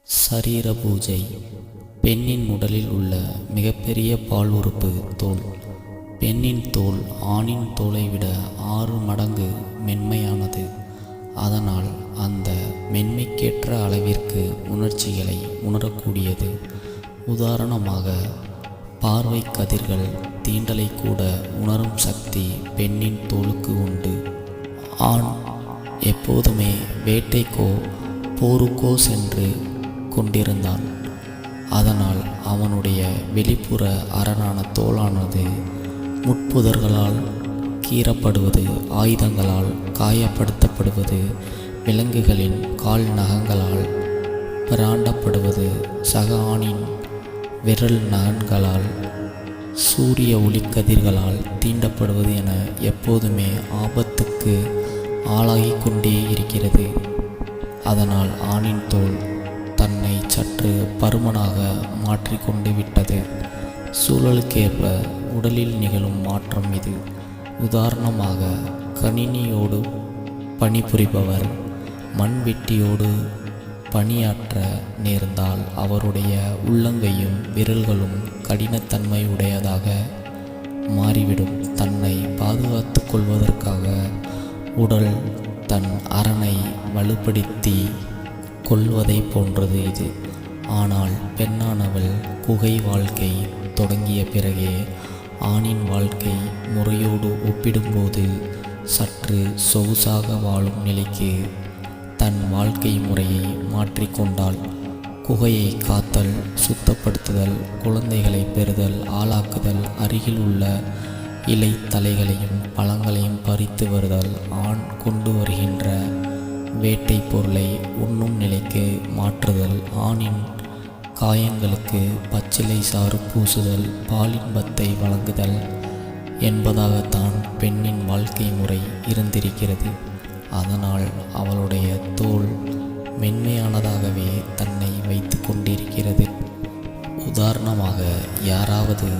சரீர பூஜை. பெண்ணின் உடலில் உள்ள மிகப்பெரிய பால் உறுப்பு தோல். பெண்ணின் தோல் ஆணின் தோலை விட 6 மடங்கு மென்மையானது. அதனால் அந்த மென்மைக்கேற்ற அளவிற்கு உணர்ச்சிகளை உணரக்கூடியது. உதாரணமாக, பார்வை கதிர்கள் தீண்டலை கூட உணரும் சக்தி பெண்ணின் தோலுக்கு உண்டு. ஆண் எப்போதுமே வேட்டைக்கோ போருக்கோ சென்று கொண்டிருந்தான். அதனால் அவனுடைய வெளிப்புற அரணான தோலானது முட்புதர்களால் கீறப்படுவது, ஆயுதங்களால் காயப்படுத்தப்படுவது, விலங்குகளின் கால் நகங்களால் பிராண்டப்படுவது, சக ஆணின் விரல் நகங்களால், சூரிய ஒளிக்கதிர்களால் தீண்டப்படுவது என எப்போதுமே ஆபத்துக்கு ஆளாகி கொண்டே இருக்கிறது. அதனால் ஆணின் தோல் தன்னை சற்று பருமனாக மாற்றிக்கொண்டு விட்டது. சூழலுக்கேற்ப உடலில் நிகழும் மாற்றம் இது. உதாரணமாக, கணினியோடு பணிபுரிபவர் மண்வெட்டியோடு பணியாற்ற நேர்ந்தால் அவருடைய உள்ளங்கையும் விரல்களும் கடினத்தன்மை உடையதாக மாறிவிடும். தன்னை பாதுகாத்து கொள்வதற்காக உடல் தன் அரணை வலுப்படுத்தி கொள்வதை போன்றது இது. ஆனால் பெண்ணானவள் குகை வாழ்க்கை தொடங்கிய பிறகே ஆணின் வாழ்க்கை முறையோடு ஒப்பிடும்போது சற்று சொகுசாக வாழும் நிலைக்கு தன் வாழ்க்கை முறையை மாற்றிக்கொண்டாள். குகையை காத்தல், சுத்தப்படுத்துதல், குழந்தைகளை பெறுதல், ஆளாக்குதல், அருகில் உள்ள இலை தலைகளையும் பழங்களையும் பறித்து வருதல், ஆண் கொண்டு வருகின்ற வேட்டை பொருளை உண்ணும் நிலைக்கு மாற்றுதல், ஆணின் காயங்களுக்கு பச்சிலை சாறு பூசுதல், பாலின்பத்தை வழங்குதல் என்பதாகத்தான் பெண்ணின் வாழ்க்கை முறை இருந்திருக்கிறது. அதனால் அவளுடைய தோல் மென்மையானதாகவே தன்னை வைத்து கொண்டிருக்கிறது. உதாரணமாக, யாராவது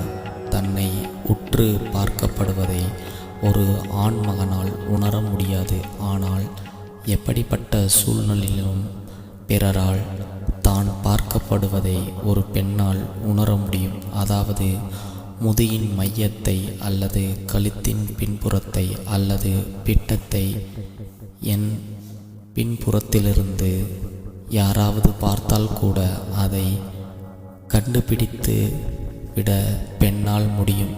தன்னை உற்று பார்க்கப்படுவதை ஒரு ஆண் மகனால் உணர முடியாது. ஆனால் எப்படிப்பட்ட சூழ்நிலையிலும் பிறரால் தான் பார்க்கப்படுவதை ஒரு பெண்ணால் உணர முடியும். அதாவது முதுகின் மையத்தை அல்லது கழுத்தின் பின்புறத்தை அல்லது பிட்டத்தை என் பின்புறத்திலிருந்து யாராவது பார்த்தால் கூட அதை கண்டுபிடித்து விட பெண்ணால் முடியும்.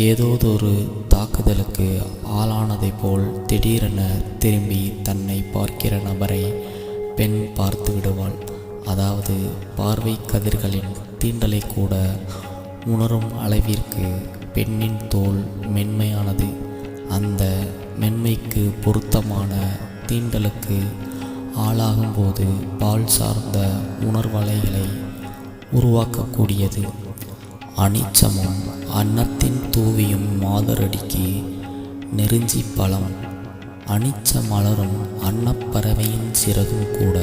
ஏதோதொரு தாக்குதலுக்கு ஆளானதை போல் திடீரென திரும்பி தன்னை பார்க்கிற நபரை பெண் பார்த்து விடுவாள். அதாவது பார்வை கதிர்களின் தீண்டலை கூட உணரும் அளவிற்கு பெண்ணின் தோல் மென்மையானது. அந்த மென்மைக்கு பொருத்தமான தீண்டலுக்கு ஆளாகும்போது பால் சார்ந்த உணர்வலைகளை உருவாக்கக்கூடியது. அனிச்சமும் அன்னத்தின் தூவியும் மாதரடிக்கு நெருஞ்சி பழம். அனிச்ச மலரும் அன்னப்பறவையின் சிறகும் கூட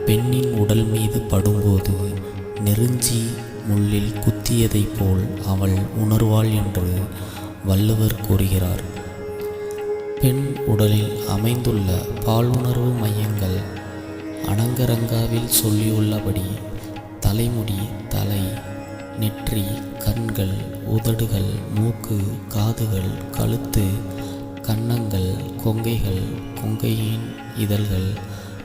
பெண்ணின் உடல் மீது படும்போது நெருஞ்சி முள்ளில் குத்தியதைப் போல் அவள் உணர்வாள் என்று வள்ளுவர் கூறுகிறார். பெண் உடலில் அமைந்துள்ள பாலுணர்வு மையங்கள் அனங்கரங்காவில் சொல்லியுள்ளபடி தலைமுடி, தலை, நெற்றி, கண்கள், உதடுகள், மூக்கு, காதுகள், கழுத்து, கன்னங்கள், கொங்கைகள், கொங்கையின் இதழ்கள்,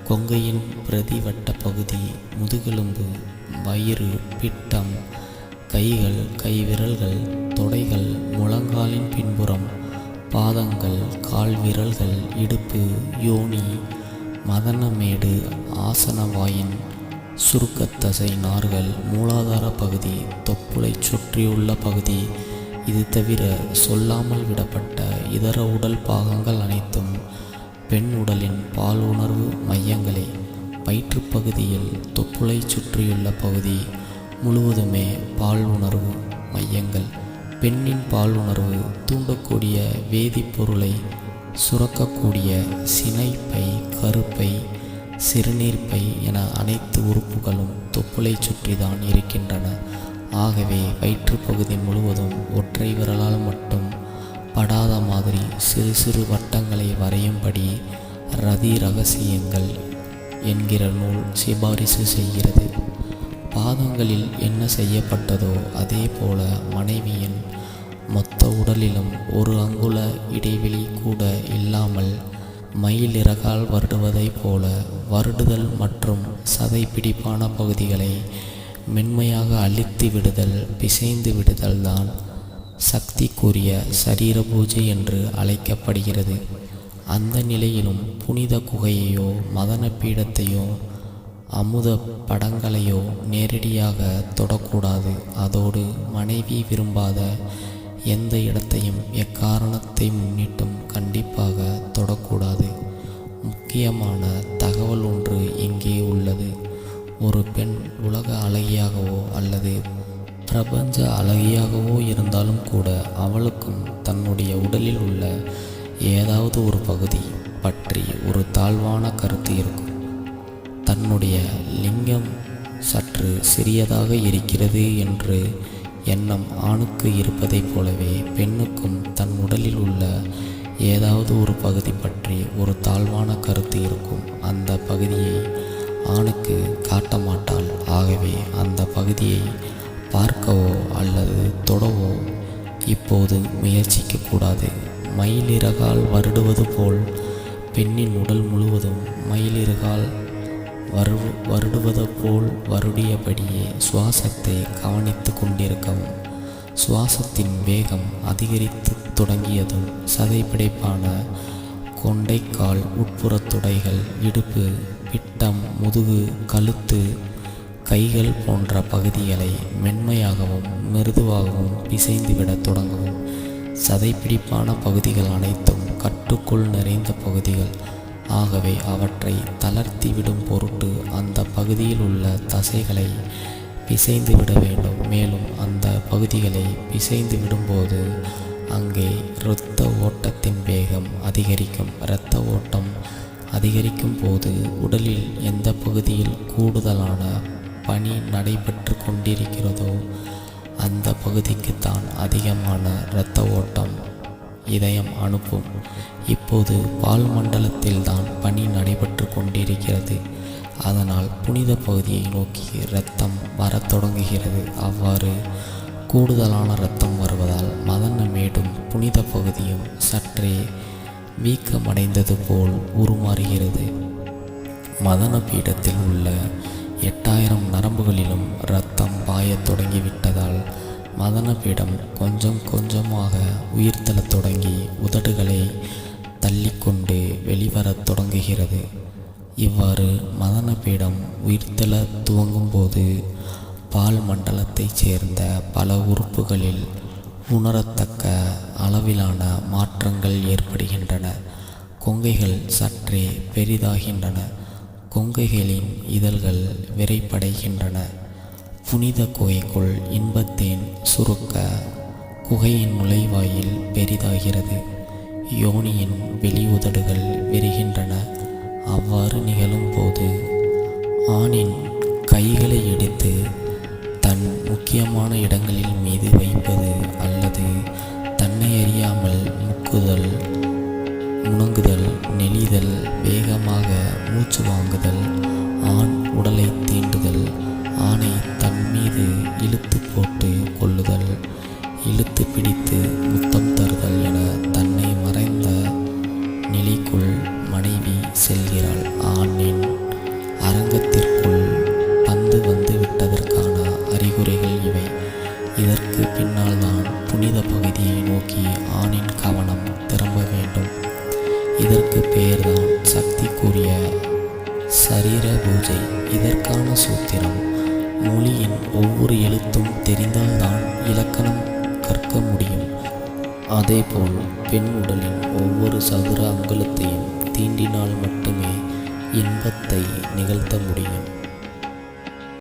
கொங்கையின் பிரதிவட்ட பகுதி, முதுகெலும்பு, வயிறு, பிட்டம், கைகள், கைவிரல்கள், தொடைகள், முழங்காலின் பின்புறம், பாதங்கள், கால் விரல்கள், இடுப்பு, யோனி, மதனமேடு, ஆசனவாயின் சுருக்கத்தசை நார்கள், மூலாதார பகுதி, தொப்புளை சுற்றியுள்ள பகுதி, இது தவிர சொல்லாமல் விடப்பட்ட இதர உடல் பாகங்கள் அனைத்தும் பெண் உடலின் பால் உணர்வு மையங்களே. வயிற்றுப்பகுதியில் தொப்புளை சுற்றியுள்ள பகுதி முழுவதுமே பால் உணர்வு மையங்கள். பெண்ணின் பால் உணர்வு தூண்டக்கூடிய வேதிப்பொருளை சுரக்கக்கூடிய சினைப்பை, கருப்பை, சிறுநீர்ப்பை என அனைத்து உறுப்புகளும் தொப்புளை சுற்றிதான் இருக்கின்றன. ஆகவே வயிற்றுப்பகுதி முழுவதும் ஒற்றை விரலால் மட்டும் படாத மாதிரி சிறு சிறு வட்டங்களை வரையும்படி ரதி ரகசியங்கள் என்கிற நூல் சிபாரிசு செய்கிறது. பாதங்களில் என்ன செய்யப்பட்டதோ அதே போல மனைவியின் மொத்த உடலிலும் ஒரு அங்குல இடைவெளி கூட இல்லாமல் மயிலிறகால் வருடுவதைப் போல வருடுதல் மற்றும் சதை பிடிப்பான பகுதிகளை மென்மையாக அழித்து விடுதல், பிசைந்து விடுதல் தான் சக்திக்குரிய சரீர பூஜை என்று அழைக்கப்படுகிறது. அந்த நிலையிலும் புனித குகையையோ மதன பீடத்தையோ அமுத படங்களையோ நேரடியாக தொடக்கூடாது. அதோடு மனைவி விரும்பாத எந்த இடத்தையும் எக்காரணத்தை முன்னிட்டும் கண்டிப்பாக தொடக்கூடாது. முக்கியமான தகவல் ஒன்று இங்கே உள்ளது. ஒரு பெண் உலக அழகியாகவோ அல்லது பிரபஞ்ச அழகியாகவோ இருந்தாலும் கூட அவளுக்கும் தன்னுடைய உடலில் உள்ள ஏதாவது ஒரு பகுதி பற்றி ஒரு தாழ்வான கருத்து இருக்கும். தன்னுடைய லிங்கம் சற்று சிறியதாக இருக்கிறது என்று எண்ணம் ஆணுக்கு இருப்பதைப் போலவே பெண்ணுக்கும் தன் உடலில் உள்ள ஏதாவது ஒரு பகுதி பற்றி ஒரு தாழ்வான கருத்து இருக்கும். அந்த பகுதியை ஆணுக்கு காட்ட மாட்டாள். ஆகவே அந்த பகுதியை பார்க்கவோ அல்லது தொடவோ இப்போது முயற்சிக்கக்கூடாது. மயிலிறகால் வருடுவது போல் பெண்ணின் உடல் முழுவதும் மயிலிறகால் வருடுவது போல் வருடியபடியே சுவாசத்தை கவனித்து கொண்டிருக்கவும். சுவாசத்தின் வேகம் அதிகரித்து தொடங்கியதும் சதைப்பிடிப்பான கொண்டைக்கால், உட்புறத் துடைகள், இடுப்பு, பிட்டம், முதுகு, கழுத்து, கைகள் போன்ற பகுதிகளை மென்மையாகவும் மிருதுவாகவும் பிசைந்துவிடத் தொடங்கவும். சதைப்பிடிப்பான பகுதிகள் அனைத்தும் கட்டுக்குள் நிறைந்த பகுதிகள். ஆகவே அவற்றை தளர்த்தி விடும் பொருட்டு அந்த பகுதியில் உள்ள தசைகளை பிசைந்து விட வேண்டும். மேலும் அந்த பகுதிகளை பிசைந்து விடும்போது அங்கே இரத்த ஓட்டத்தின் வேகம் அதிகரிக்கும். இரத்த ஓட்டம் அதிகரிக்கும் போது உடலில் எந்த பகுதியில் கூடுதலான பணி நடைபெற்று கொண்டிருக்கிறதோ அந்த பகுதிக்குத்தான் அதிகமான இரத்த ஓட்டம் இதயம் அனுப்பும். இப்போது பால் மண்டலத்தில் தான் பணி நடைபெற்று கொண்டிருக்கிறது. அதனால் புனித பகுதியை நோக்கி இரத்தம் வரத் தொடங்குகிறது. அவ்வாறு கூடுதலான இரத்தம் வருவதால் மதன மேடும் புனித பகுதியும் சற்றே வீக்கமடைந்தது போல் உருமாறுகிறது. மதன பீடத்தில் உள்ள 8000 நரம்புகளிலும் இரத்தம் பாயத் தொடங்கிவிட்டதால் மதன பீடம் கொஞ்சம் கொஞ்சமாக உயிர்த்தெழத் தொடங்கி உதடுகளை தள்ளிக்கொண்டு வெளிவரத் தொடங்குகிறது. இவ்வாறு மதன பீடம் உயிர்த்தெழ துவங்கும்போது பால் மண்டலத்தைச் சேர்ந்த பல உறுப்புகளில் உணரத்தக்க அளவிலான மாற்றங்கள் ஏற்படுகின்றன. கொங்கைகள் சற்றே பெரிதாகின்றன. கொங்கைகளின் இதழ்கள் விரைப்படைகின்றன. புனித குகைக்குள் இன்பத்தேன் சுருக்க குகையின் நுழைவாயில் பெரிதாகிறது. யோனியின் வெளி உதடுகள் விரிகின்றன. அவ்வாறு நிகழும் போது ஆணின் கைகளை எடுத்து தன் முக்கியமான இடங்களில் மீது வைப்பது அல்லது தன்னை அறியாமல் முக்குதல், முணங்குதல், நெளிதல், வேகமாக மூச்சு வாங்குதல், ஆண் உடலை தீண்டுதல், ஆணை தன் மீது இழுத்து போட்டு கொள்ளுதல், இழுத்து பிடித்து முத்தம் தருதல் என தன்னை மறைந்த நிலைக்குள் மனைவி செல்கிறாள். ஆணின் அரங்கத்திற்குள் பந்து வந்து விட்டதற்கான அறிகுறிகள் இவை. இதற்கு பின்னால் தான் புனித பகுதியை நோக்கி ஆணின் கவனம் திரும்ப வேண்டும். இதற்கு பெயர்தான் சக்திக்குரிய சரீர பூஜை. இதற்கான சூத்திரம்: மொழியின் ஒவ்வொரு எழுத்தும் தெரிந்தால்தான் இலக்கணம் கற்க முடியும். அதேபோல் பெண் உடலின் ஒவ்வொரு சதுர அங்குலத்தையும் தீண்டினால் மட்டுமே இன்பத்தை நிகழ்த்த முடியும்.